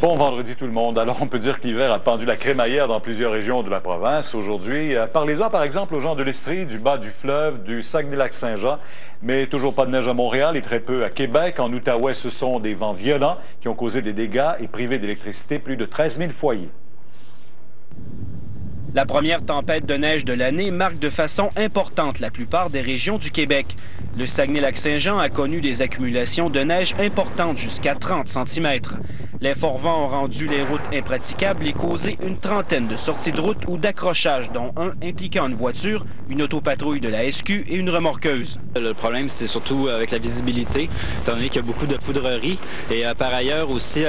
Bon vendredi tout le monde. Alors on peut dire que l'hiver a pendu la crémaillère dans plusieurs régions de la province aujourd'hui. Parlez-en par exemple aux gens de l'Estrie, du bas du fleuve, du Saguenay-Lac-Saint-Jean, mais toujours pas de neige à Montréal et très peu à Québec. En Outaouais, ce sont des vents violents qui ont causé des dégâts et privé d'électricité plus de 13 000 foyers. La première tempête de neige de l'année marque de façon importante la plupart des régions du Québec. Le Saguenay-Lac-Saint-Jean a connu des accumulations de neige importantes jusqu'à 30 cm. Les forts vents ont rendu les routes impraticables et causé une trentaine de sorties de route ou d'accrochages, dont un impliquant une voiture, une autopatrouille de la SQ et une remorqueuse. Le problème, c'est surtout avec la visibilité, étant donné qu'il y a beaucoup de poudreries. Et par ailleurs aussi,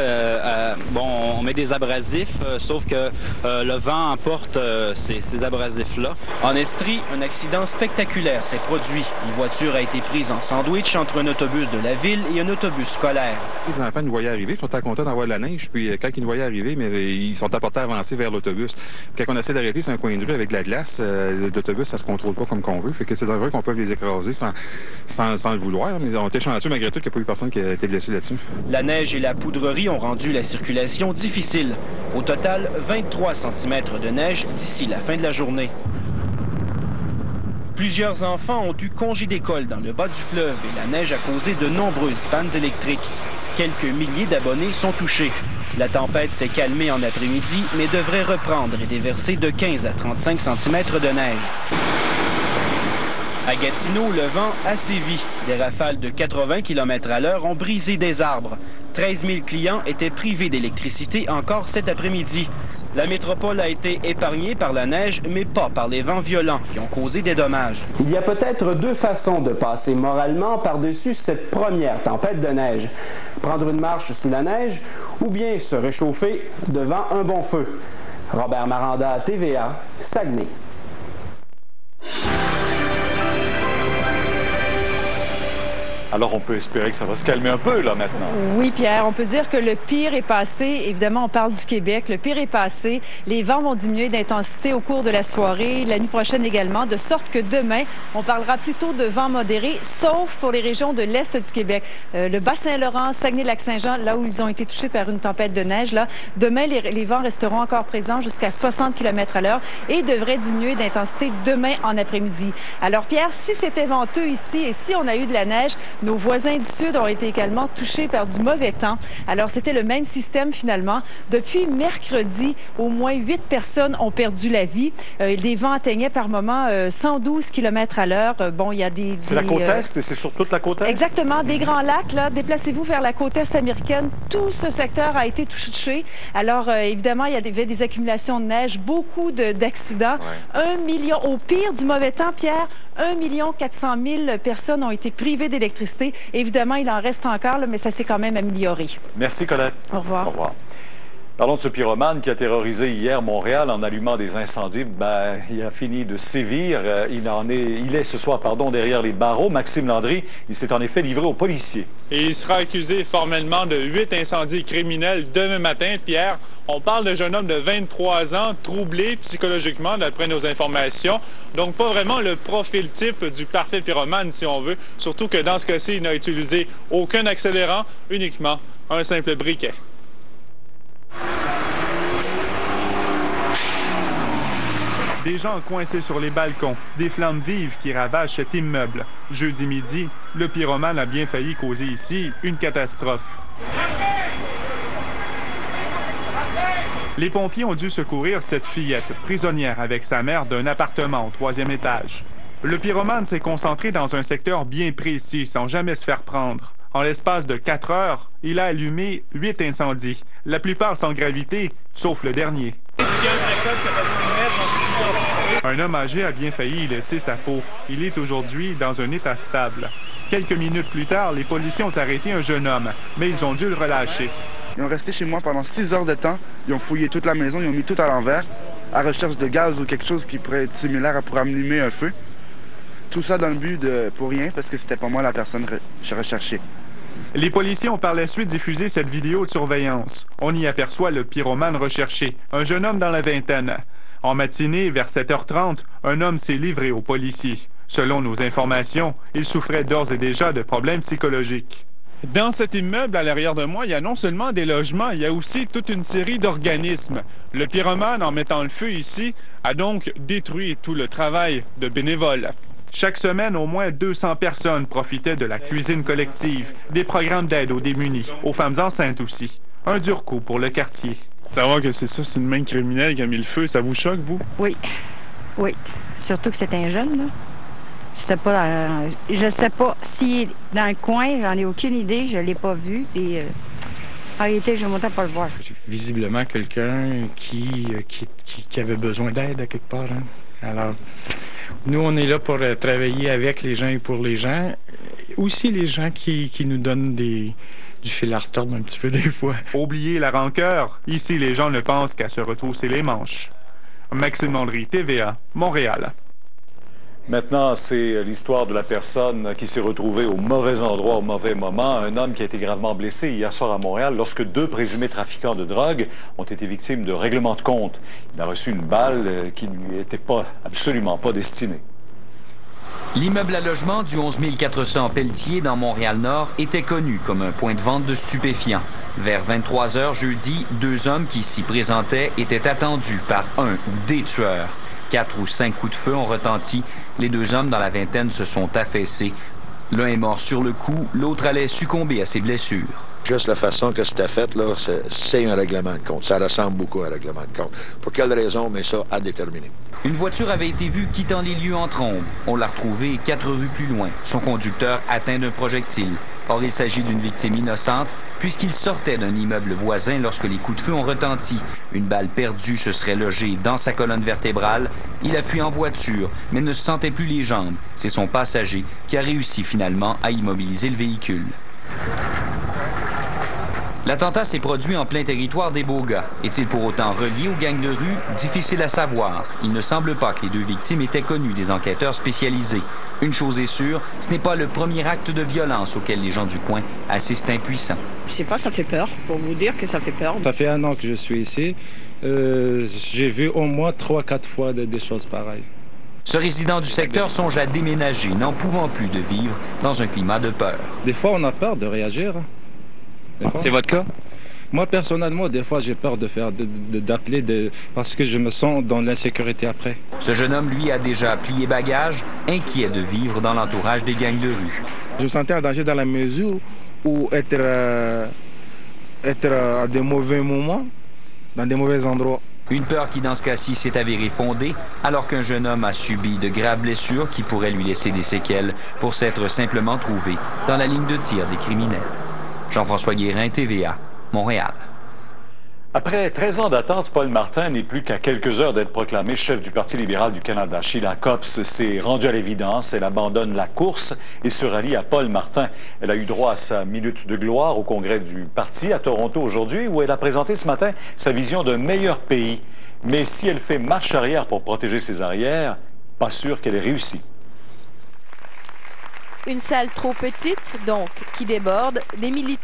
on met des abrasifs, sauf que le vent emporte ces abrasifs-là. En Estrie, un accident spectaculaire s'est produit. Une voiture a été prise en sandwich entre un autobus de la ville et un autobus scolaire. Les enfants nous voyaient arriver, ils sont contents d'avoir de la neige, puis quand ils nous voyaient arriver, mais ils sont apportés à avancer vers l'autobus. Quand on essaie d'arrêter sur un coin de rue avec de la glace, l'autobus, ça se contrôle pas comme qu'on veut, fait que c'est dangereux qu'on peut les écraser sans le vouloir, mais on était chanceux malgré tout qu'il n'y a pas eu personne qui a été blessé là-dessus. La neige et la poudrerie ont rendu la circulation difficile. Au total, 23 cm de neige d'ici la fin de la journée. Plusieurs enfants ont eu congé d'école dans le bas du fleuve et la neige a causé de nombreuses pannes électriques. Quelques milliers d'abonnés sont touchés. La tempête s'est calmée en après-midi, mais devrait reprendre et déverser de 15 à 35 cm de neige. À Gatineau, le vent a sévi. Des rafales de 80 km/h ont brisé des arbres. 13 000 clients étaient privés d'électricité encore cet après-midi. La métropole a été épargnée par la neige, mais pas par les vents violents qui ont causé des dommages. Il y a peut-être deux façons de passer moralement par-dessus cette première tempête de neige. Prendre une marche sous la neige ou bien se réchauffer devant un bon feu. Robert Maranda, TVA, Saguenay. Alors on peut espérer que ça va se calmer un peu là maintenant. Oui, Pierre, on peut dire que le pire est passé. Évidemment, on parle du Québec. Le pire est passé. Les vents vont diminuer d'intensité au cours de la soirée, la nuit prochaine également, de sorte que demain, on parlera plutôt de vents modérés, sauf pour les régions de l'est du Québec. Le Bas-Saint-Laurent, Saguenay-Lac-Saint-Jean, là où ils ont été touchés par une tempête de neige, là, demain, les vents resteront encore présents jusqu'à 60 km/h et devraient diminuer d'intensité demain en après-midi. Alors, Pierre, si c'était venteux ici et si on a eu de la neige, nos voisins du Sud ont été également touchés par du mauvais temps. Alors, c'était le même système finalement. Depuis mercredi, au moins 8 personnes ont perdu la vie. Les vents atteignaient par moment 112 km/h. Bon, il y a des... C'est la côte Est et c'est sur toute la côte Est? Exactement. Des Grands Lacs, là. Déplacez-vous vers la côte Est américaine. Tout ce secteur a été touché. Alors, évidemment, il y avait des accumulations de neige, beaucoup d'accidents. Ouais. 1 million, au pire du mauvais temps, Pierre, 1 400 000 personnes ont été privées d'électricité. Évidemment, il en reste encore, là, mais ça s'est quand même amélioré. Merci, Colette. Au revoir. Au revoir. Parlons de ce pyromane qui a terrorisé hier Montréal en allumant des incendies. Il a fini de sévir. Il est ce soir derrière les barreaux. Maxime Landry, il s'est en effet livré aux policiers. Et il sera accusé formellement de 8 incendies criminels demain matin. Pierre, on parle d'un jeune homme de 23 ans, troublé psychologiquement, d'après nos informations. Donc, pas vraiment le profil type du parfait pyromane, si on veut. Surtout que dans ce cas-ci, il n'a utilisé aucun accélérant, uniquement un simple briquet. Des gens coincés sur les balcons, des flammes vives qui ravagent cet immeuble. Jeudi midi, le pyromane a bien failli causer ici une catastrophe. Les pompiers ont dû secourir cette fillette, prisonnière avec sa mère d'un appartement au 3e étage. Le pyromane s'est concentré dans un secteur bien précis, sans jamais se faire prendre. En l'espace de 4 heures, il a allumé 8 incendies, la plupart sans gravité, sauf le dernier. Un homme âgé a bien failli y laisser sa peau. Il est aujourd'hui dans un état stable. Quelques minutes plus tard, les policiers ont arrêté un jeune homme, mais ils ont dû le relâcher. Ils ont resté chez moi pendant 6 heures de temps. Ils ont fouillé toute la maison, ils ont mis tout à l'envers, à recherche de gaz ou quelque chose qui pourrait être similaire pour allumer un feu. Tout ça dans le but pour rien, parce que c'était pas moi la personne recherchée. Les policiers ont par la suite diffusé cette vidéo de surveillance. On y aperçoit le pyromane recherché, un jeune homme dans la vingtaine. En matinée, vers 7h30, un homme s'est livré aux policiers. Selon nos informations, il souffrait d'ores et déjà de problèmes psychologiques. Dans cet immeuble, à l'arrière de moi, il y a non seulement des logements, il y a aussi toute une série d'organismes. Le pyromane, en mettant le feu ici, a donc détruit tout le travail de bénévoles. Chaque semaine, au moins 200 personnes profitaient de la cuisine collective, des programmes d'aide aux démunis, aux femmes enceintes aussi. Un dur coup pour le quartier. Savoir que c'est ça, c'est une main criminelle qui a mis le feu, ça vous choque, vous? Oui, oui. Surtout que c'est un jeune, là. Je sais pas s'il est dans le coin, j'en ai aucune idée, je l'ai pas vu, puis en réalité, je ne m'entends pas le voir. Visiblement quelqu'un qui avait besoin d'aide à quelque part. Hein. Alors, nous, on est là pour travailler avec les gens et pour les gens. Aussi les gens qui nous donnent du fil à retordre un petit peu des fois. Oubliez la rancœur. Ici, les gens ne pensent qu'à se retrousser les manches. Maxime Landry, TVA, Montréal. Maintenant, c'est l'histoire de la personne qui s'est retrouvée au mauvais endroit, au mauvais moment. Un homme qui a été gravement blessé hier soir à Montréal lorsque 2 présumés trafiquants de drogue ont été victimes de règlements de compte. Il a reçu une balle qui ne lui était absolument pas destinée. L'immeuble à logement du 11 400 Pelletier dans Montréal-Nord était connu comme un point de vente de stupéfiants. Vers 23 h jeudi, 2 hommes qui s'y présentaient étaient attendus par un ou des tueurs. 4 ou 5 coups de feu ont retenti. Les 2 hommes dans la vingtaine se sont affaissés. L'un est mort sur le coup, l'autre allait succomber à ses blessures. Juste la façon que c'était fait, là, c'est un règlement de compte. Ça ressemble beaucoup à un règlement de compte. Pour quelle raison, mais ça, à déterminer. Une voiture avait été vue quittant les lieux en trombe. On l'a retrouvée 4 rues plus loin. Son conducteur atteint d'un projectile. Or, il s'agit d'une victime innocente puisqu'il sortait d'un immeuble voisin lorsque les coups de feu ont retenti. Une balle perdue se serait logée dans sa colonne vertébrale. Il a fui en voiture, mais ne se sentait plus les jambes. C'est son passager qui a réussi finalement à immobiliser le véhicule. L'attentat s'est produit en plein territoire des Beaugats. Est-il pour autant relié aux gangs de rue? Difficile à savoir. Il ne semble pas que les 2 victimes étaient connues des enquêteurs spécialisés. Une chose est sûre, ce n'est pas le premier acte de violence auquel les gens du coin assistent impuissants. Je sais pas, ça fait peur, pour vous dire que ça fait peur. Ça fait 1 an que je suis ici. J'ai vu au moins 3-4 fois des choses pareilles. Ce résident du secteur songe à déménager, n'en pouvant plus de vivre dans un climat de peur. Des fois, on a peur de réagir. C'est votre cas? Moi, personnellement, des fois, j'ai peur d'appeler parce que je me sens dans l'insécurité après. Ce jeune homme, lui, a déjà plié bagage, inquiet de vivre dans l'entourage des gangs de rue. Je me sentais en danger dans la mesure où être à des mauvais moments, dans des mauvais endroits. Une peur qui, dans ce cas-ci, s'est avérée fondée, alors qu'un jeune homme a subi de graves blessures qui pourraient lui laisser des séquelles pour s'être simplement trouvé dans la ligne de tir des criminels. Jean-François Guérin, TVA, Montréal. Après 13 ans d'attente, Paul Martin n'est plus qu'à quelques heures d'être proclamé chef du Parti libéral du Canada. Sheila Copps s'est rendue à l'évidence. Elle abandonne la course et se rallie à Paul Martin. Elle a eu droit à sa minute de gloire au congrès du parti à Toronto aujourd'hui, où elle a présenté ce matin sa vision d'un meilleur pays. Mais si elle fait marche arrière pour protéger ses arrières, pas sûr qu'elle ait réussi. Une salle trop petite, donc, qui déborde, des militants